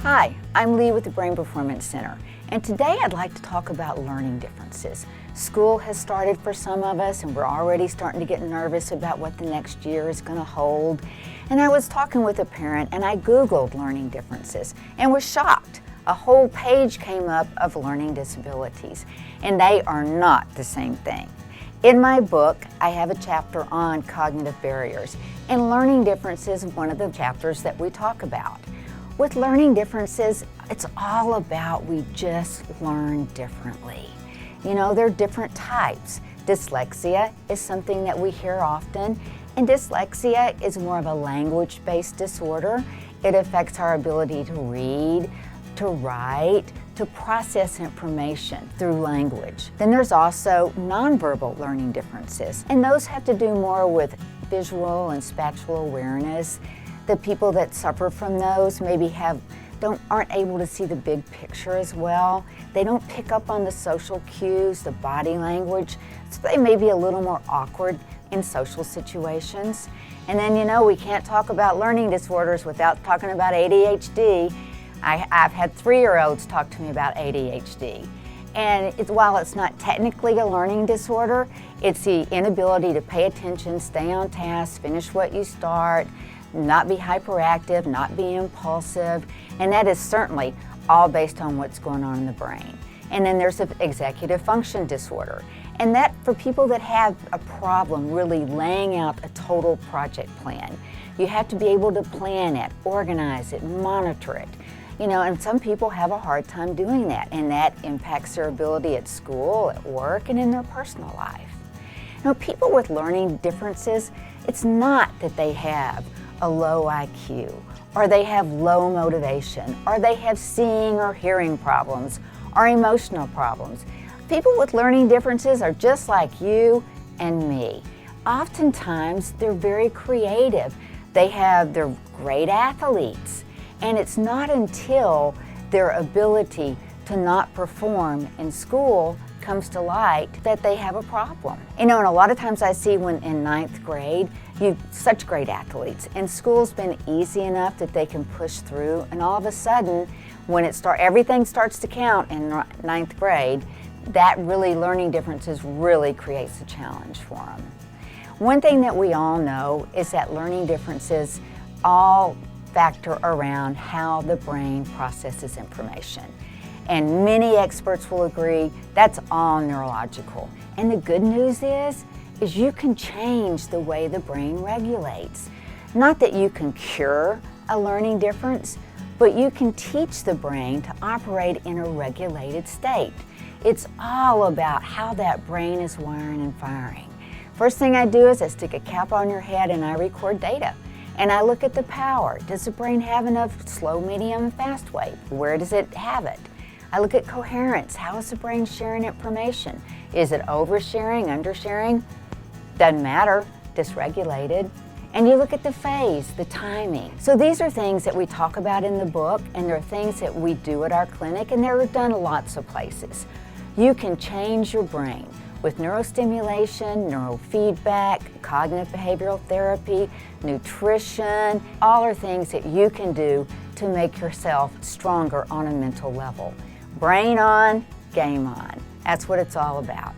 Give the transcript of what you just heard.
Hi, I'm Leigh with the Brain Performance Center, and today I'd like to talk about learning differences. School has started for some of us, and we're already starting to get nervous about what the next year is going to hold. And I was talking with a parent, and I Googled learning differences, and was shocked. A whole page came up of learning disabilities, and they are not the same thing. In my book, I have a chapter on cognitive barriers, and learning differences is one of the chapters that we talk about. With learning differences, it's all about we just learn differently. You know, there are different types. Dyslexia is something that we hear often, and dyslexia is more of a language-based disorder. It affects our ability to read, to write, to process information through language. Then there's also nonverbal learning differences, and those have to do more with visual and spatial awareness. The people that suffer from those maybe aren't able to see the big picture as well. They don't pick up on the social cues, the body language, so they may be a little more awkward in social situations. And then, you know, we can't talk about learning disorders without talking about ADHD. I've had 3-year-olds talk to me about ADHD. And while it's not technically a learning disorder, it's the inability to pay attention, stay on task, finish what you start, not be hyperactive, not be impulsive, and that is certainly all based on what's going on in the brain. And then there's an executive function disorder, and that for people that have a problem really laying out a total project plan. You have to be able to plan it, organize it, monitor it. You know, and some people have a hard time doing that, and that impacts their ability at school, at work, and in their personal life. You know, people with learning differences, it's not that they have a low IQ, or they have low motivation, or they have seeing or hearing problems, or emotional problems. People with learning differences are just like you and me. Oftentimes, they're very creative. They're great athletes, and it's not until their ability to not perform in school comes to light that they have a problem. You know, and a lot of times I see when in 9th grade, such great athletes, and school's been easy enough that they can push through, and all of a sudden, when everything starts to count in 9th grade, that really learning differences really creates a challenge for them. One thing that we all know is that learning differences all factor around how the brain processes information. And many experts will agree that's all neurological. And the good news is you can change the way the brain regulates. Not that you can cure a learning difference, but you can teach the brain to operate in a regulated state. It's all about how that brain is wiring and firing. First thing I do is I stick a cap on your head and I record data. And I look at the power. Does the brain have enough slow, medium, and fast wave? Where does it have it? I look at coherence. How is the brain sharing information? Is it oversharing, undersharing? Doesn't matter, dysregulated. And you look at the phase, the timing. So these are things that we talk about in the book, and they're things that we do at our clinic, and they're done lots of places. You can change your brain with neurostimulation, neurofeedback, cognitive behavioral therapy, nutrition. All are things that you can do to make yourself stronger on a mental level. Brain on, game on. That's what it's all about.